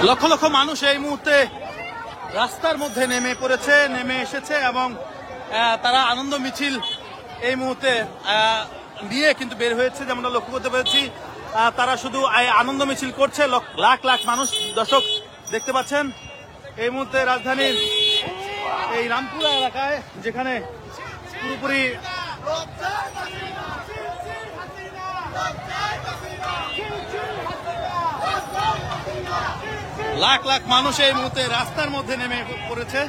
লক্ষ লক্ষ মানুষ এই মুহূর্তে রাস্তার মধ্যে নেমে এসেছে এবং তারা আনন্দ মিছিল এই মুহূর্তে দিয়ে কিন্তু বের হয়েছে, যেমনটা লক্ষ্য করতে পেরেছি। তারা শুধু আনন্দ মিছিল করছে, লাখ লাখ মানুষ দর্শক দেখতে পাচ্ছেন এই মুহূর্তে রাজধানীর এই রামপুরা এলাকায়, যেখানে পুরোপুরি লাখ লাখ মানুষ এই মুহূর্তে রাস্তার মধ্যে নেমে পড়েছে।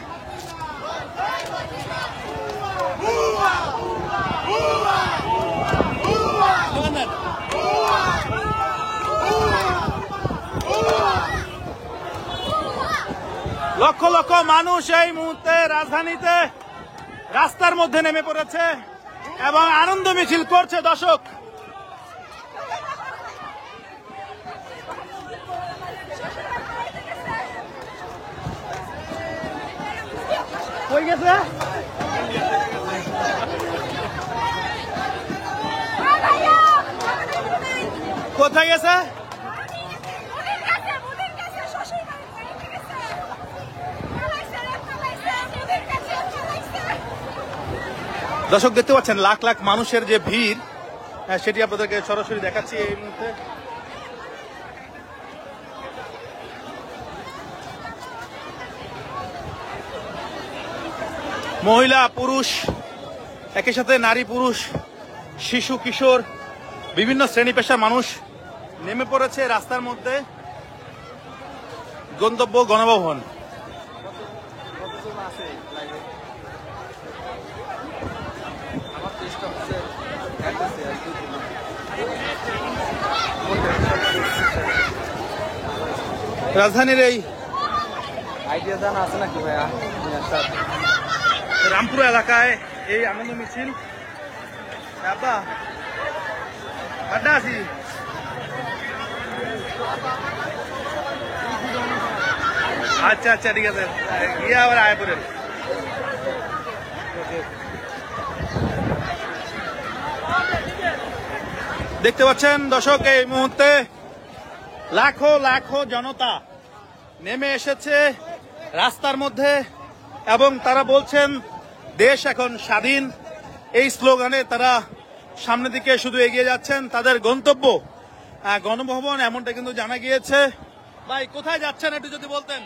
লক্ষ লক্ষ মানুষ এই মুহূর্তে রাজধানীতে রাস্তার মধ্যে নেমে পড়েছে এবং আনন্দ মিছিল করছে দর্শক। কই গেছে? কোথায় গেছে? দর্শক দেখতে পাচ্ছেন লাখ লাখ মানুষের যে ভিড়, সেটি আপনাদেরকে সরাসরি দেখাচ্ছি এই মুহূর্তে। মহিলা পুরুষ একই সাথে, নারী পুরুষ, শিশু কিশোর, বিভিন্ন শ্রেণী পেশার মানুষ নেমে পড়েছে রাস্তার মধ্যে। গন্তব্য গণভবন। রাজধানীর এই আইডিয়া জানা আছে নাকি ভাইয়া? রামপুরা এলাকায় এই আনন্দ মিছিল। আছি আচ্ছা আচ্ছা, ঠিক আছে, গিয়ে আবার আয় করেন। দেখতে পাচ্ছেন দর্শক এই মুহূর্তে লাখো লাখো জনতা নেমে এসেছে রাস্তার মধ্যে এবং তারা বলছেন দেশ এখন স্বাধীন। এই স্লোগানে তারা সামনের দিকে শুধু এগিয়ে যাচ্ছেন। তাদের গন্তব্য গণভবন, এমনটা কিন্তু জানা গিয়েছে। ভাই কোথায় যাচ্ছেন একটু যদি বলতেন?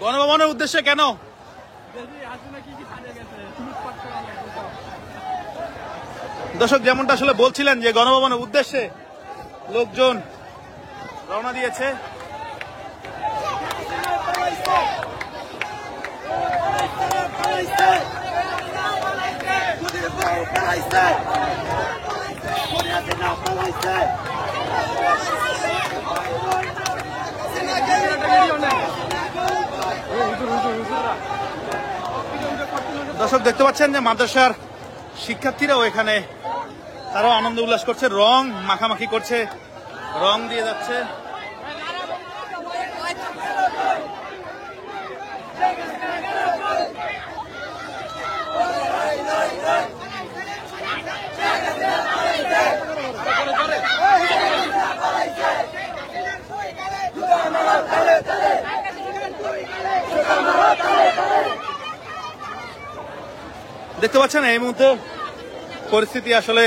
গণভবনের উদ্দেশ্যে। কেন? দর্শক যেমনটা আসলে বলছিলেন যে গণভবনের উদ্দেশ্যে লোকজন রওনা দিয়েছে। দর্শক দেখতে পাচ্ছেন যে মাদ্রাসার শিক্ষার্থীরাও এখানে তারাও আনন্দ উল্লাস করছে, রং মাখামাখি করছে, রং দিয়ে যাচ্ছে। দেখতে পাচ্ছেন এই মুহূর্তে পরিস্থিতি আসলে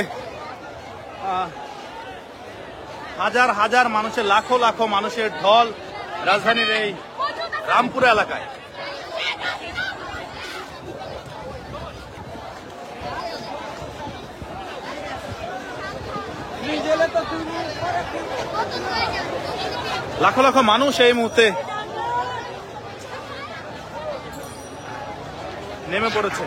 হাজার হাজার মানুষের, লাখো লাখো মানুষের ঢল রাজধানীর এই রামপুরা এলাকায়। লাখো লাখো মানুষ এই মুহূর্তে নেমে পড়েছে।